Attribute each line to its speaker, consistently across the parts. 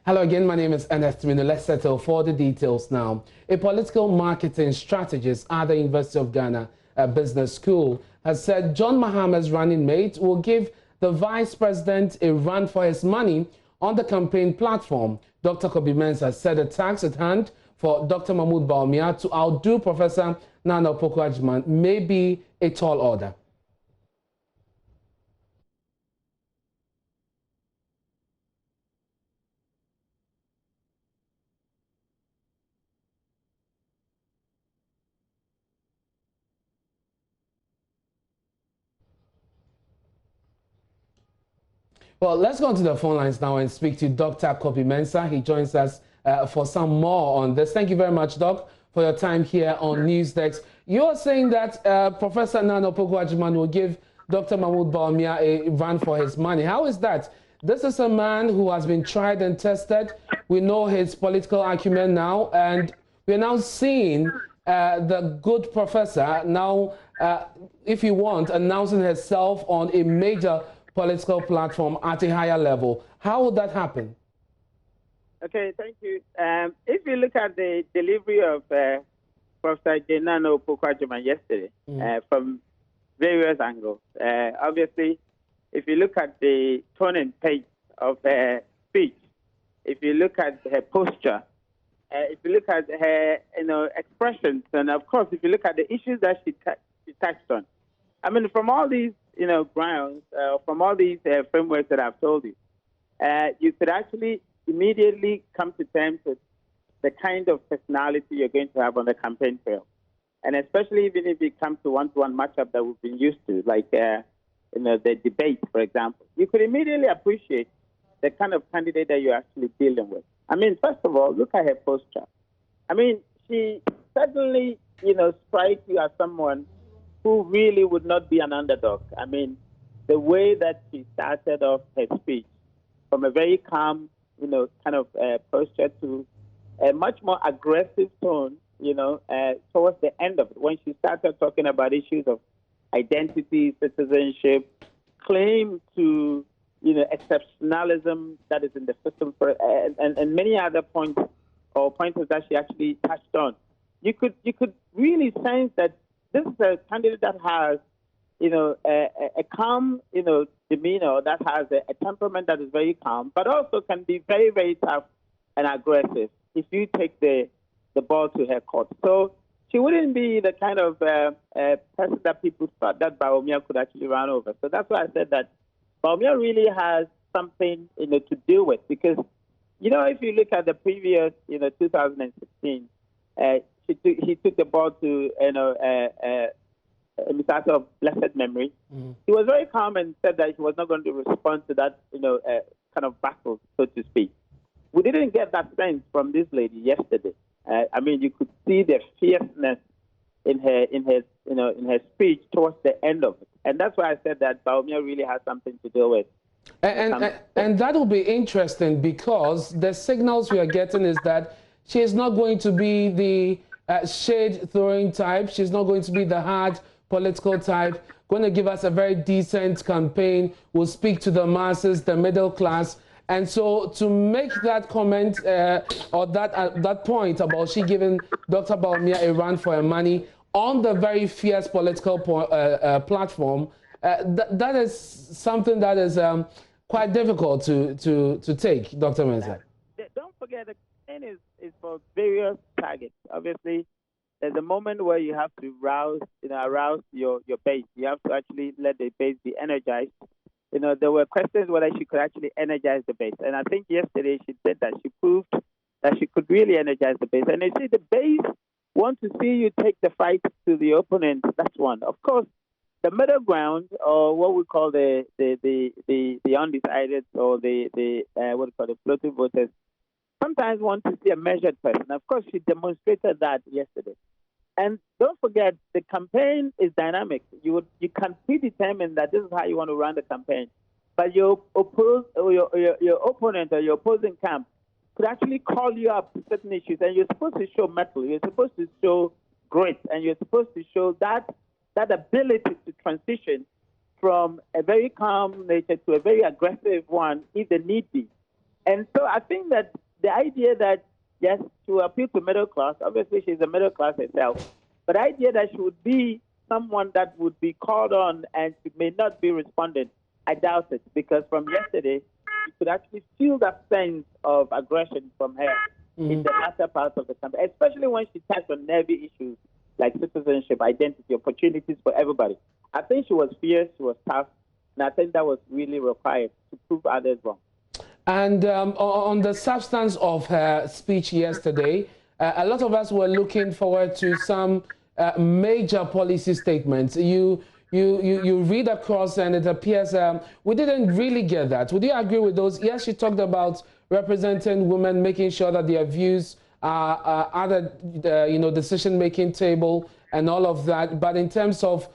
Speaker 1: Hello again, my name is Ernest Mino. Let's settle for the details now. A political marketing strategist at the University of Ghana Business School has said John Mahama's running mate will give the vice president a run for his money on the campaign platform. Dr. Kobby has said the task at hand for Dr. Mahmoud Bawumia to outdo Professor Nana Opoku-Agyemang may be a tall order. Well, let's go to the phone lines now and speak to Dr. Kobby. He joins us for some more on this. Thank you very much, Doc, for your time here on Newsdesk. You are saying that Professor Nana Opoku-Agyemang will give Dr. Mahmoud Bawumia a run for his money. How is that? This is a man who has been tried and tested. We know his political acumen now, and we're now seeing the good professor now, if you want, announcing herself on a major political platform at a higher level. How would that happen?
Speaker 2: Okay, thank you. If you look at the delivery of Professor Nana Opoku-Agyemang yesterday from various angles, obviously, if you look at the tone and pace of her speech, if you look at her posture, if you look at her expressions, and of course, if you look at the issues that she touched on, I mean, from all these grounds, from all these frameworks that I've told you, you could actually immediately come to terms with the kind of personality you're going to have on the campaign trail. And especially even if it comes to one-to-one matchup that we've been used to, like the debate, for example, you could immediately appreciate the kind of candidate that you're actually dealing with. I mean, first of all, look at her posture. I mean, she certainly, strikes you as someone who really would not be an underdog. I mean, the way that she started off her speech from a very calm, kind of posture to a much more aggressive tone, towards the end of it, when she started talking about issues of identity, citizenship, claim to, exceptionalism that is in the system, and many other points or pointers that she actually touched on. You could really sense that this is a candidate that has, a calm, demeanor, that has a temperament that is very calm, but also can be very, very tough and aggressive if you take the ball to her court. So she wouldn't be the kind of person that people thought that Bawumia could actually run over. So that's why I said that Bawumia really has something, to deal with, because, if you look at the previous, 2016, he took the ball to, Mr. of blessed memory. He was very calm and said that he was not going to respond to that, kind of battle, so to speak. We didn't get that sense from this lady yesterday. I mean, you could see the fierceness in her speech towards the end of it, and that's why I said that Bawumia really has something to do with.
Speaker 1: And that will be interesting, because the signals we are getting is that she is not going to be the shade-throwing type. She's not going to be the hard political type. Going to give us a very decent campaign. Will speak to the masses, the middle class. And so to make that comment or that point about she giving Dr. Bawumia a run for her money on the very fierce political platform, that is something that is quite difficult to take, Dr. Mensah.
Speaker 2: Don't forget, the campaign is for various targets. Obviously, there's a moment where you have to arouse your base. You have to actually let the base be energized. There were questions whether she could actually energize the base. And I think yesterday she said that she proved that she could really energize the base. And you see, the base want to see you take the fight to the opponent. That's one. Of course, the middle ground, or what we call the undecided, or the floating voters, sometimes want to see a measured person. Of course, she demonstrated that yesterday. And don't forget, the campaign is dynamic. You can predetermine that this is how you want to run the campaign. But your opponent or your opposing camp could actually call you up to certain issues, and you're supposed to show mettle. You're supposed to show grit, and you're supposed to show that ability to transition from a very calm nature to a very aggressive one, if the need be. And so I think that the idea that, yes, she will appeal to middle class, obviously she's a middle class herself, but the idea that she would be someone that would be called on and she may not be responding, I doubt it, because from yesterday, you could actually feel that sense of aggression from her in the latter part of the campaign, especially when she touched on nervy issues like citizenship, identity, opportunities for everybody. I think she was fierce, she was tough, and I think that was really required to prove others wrong.
Speaker 1: And on the substance of her speech yesterday, a lot of us were looking forward to some major policy statements. You read across and it appears we didn't really get that. Would you agree with those? Yes, she talked about representing women, making sure that their views are at the decision-making table and all of that. But in terms of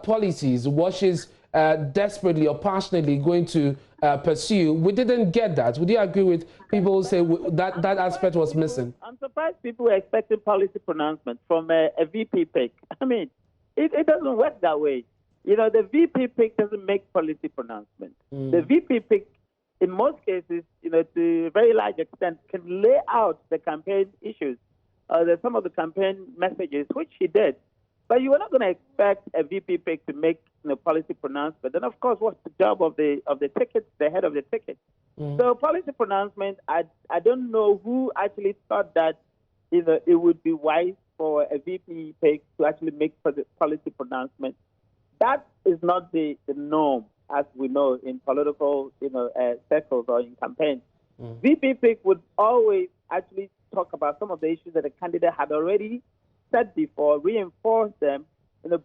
Speaker 1: policies, what she's desperately or passionately going to pursue, we didn't get that. Would you agree with people who say that aspect was missing?
Speaker 2: I'm surprised people were expecting policy pronouncement from a VP pick. I mean, it doesn't work that way. You know, the VP pick doesn't make policy pronouncement. The VP pick, in most cases, you know, to a very large extent, can lay out the campaign issues, some of the campaign messages, which she did. But you were not going to expect a VP pick to make policy pronouncement. And of course, what's the job of the ticket, the head of the ticket? So policy pronouncement, I don't know who actually thought that it would be wise for a VP pick to actually make policy pronouncement. That is not the norm, as we know, in political circles or in campaigns. VP pick would always actually talk about some of the issues that the candidate had already said before, reinforce them,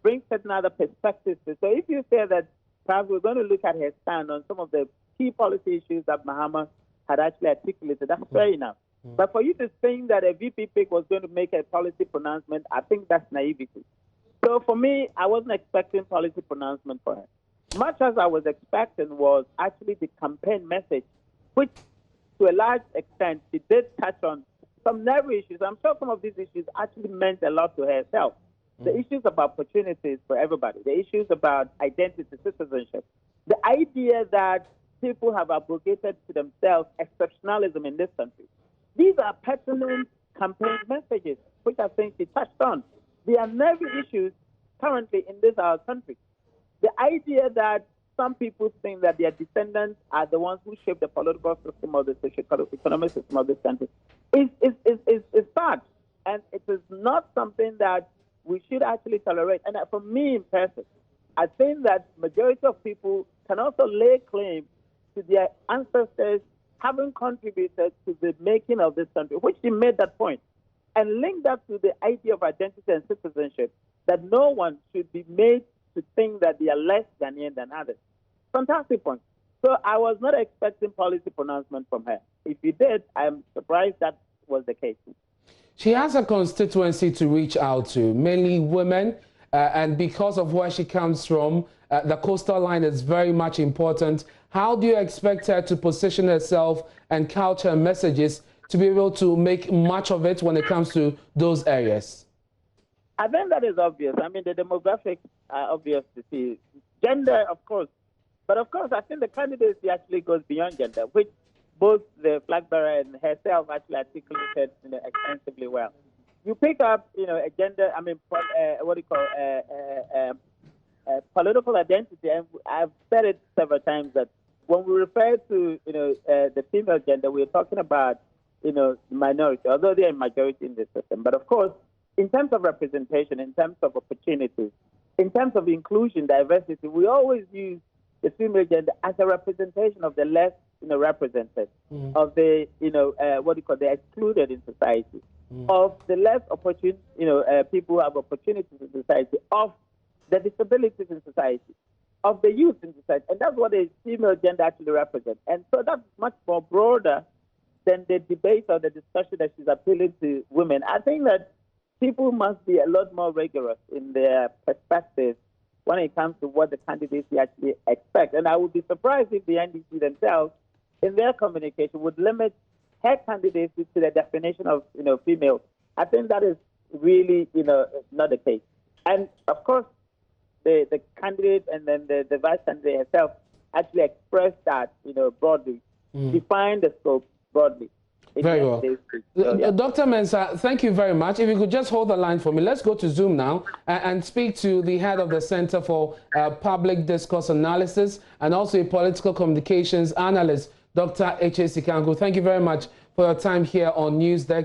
Speaker 2: bring certain other perspectives. So if you say that perhaps we're going to look at her stand on some of the key policy issues that Mahama had actually articulated, that's fair enough. But for you to think that a VP pick was going to make a policy pronouncement, I think that's naivety. So for me, I wasn't expecting policy pronouncement for her. Much as I was expecting was actually the campaign message, which to a large extent she did touch on some narrow issues. I'm sure some of these issues actually meant a lot to herself. The issues about opportunities for everybody, the issues about identity, citizenship, the idea that people have abrogated to themselves exceptionalism in this country. These are pertinent campaign messages, which I think she touched on. There are nervy issues currently in our country. The idea that some people think that their descendants are the ones who shape the political system or the socio-economic system of this country is bad. And it is not something that we should actually tolerate. And for me in person, I think that majority of people can also lay claim to their ancestors having contributed to the making of this country, which she made that point, and link that to the idea of identity and citizenship, that no one should be made to think that they are less Ghanaian than others. Fantastic point. So I was not expecting policy pronouncement from her. If you did, I'm surprised that was the case.
Speaker 1: She has a constituency to reach out to, mainly women, and because of where she comes from, the coastal line is very much important. How do you expect her to position herself and couch her messages to be able to make much of it when it comes to those areas?
Speaker 2: I think that is obvious. I mean, the demographics are obvious to see. Gender, of course. But of course, I think the candidacy actually goes beyond gender, which both the flag bearer and herself actually articulated extensively well. You pick up, a gender, I mean, political identity, and I've said it several times that when we refer to, the female gender, we're talking about, minority, although they're a majority in the system. But of course, in terms of representation, in terms of opportunities, in terms of inclusion, diversity, we always use the female gender as a representation of the less, represented, of the, the excluded in society, of the less opportune, people who have opportunities in society, of the disabilities in society, of the youth in society. And that's what the female gender actually represents. And so that's much more broader than the debate or the discussion that she's appealing to women. I think that people must be a lot more rigorous in their perspectives when it comes to what the candidates actually expect. And I would be surprised if the NDC themselves, in their communication, would limit her candidacy to the definition of, female. I think that is really, not the case. And of course, the candidate and then the vice candidate herself actually expressed that, broadly, define the scope, broadly.
Speaker 1: Very well.
Speaker 2: So, yeah.
Speaker 1: Dr. Mensah, thank you very much. If you could just hold the line for me. Let's go to Zoom now and speak to the head of the Center for Public Discourse Analysis and also a political communications analyst, Dr. H.A. Sikangu. Thank you very much for your time here on Newsdesk.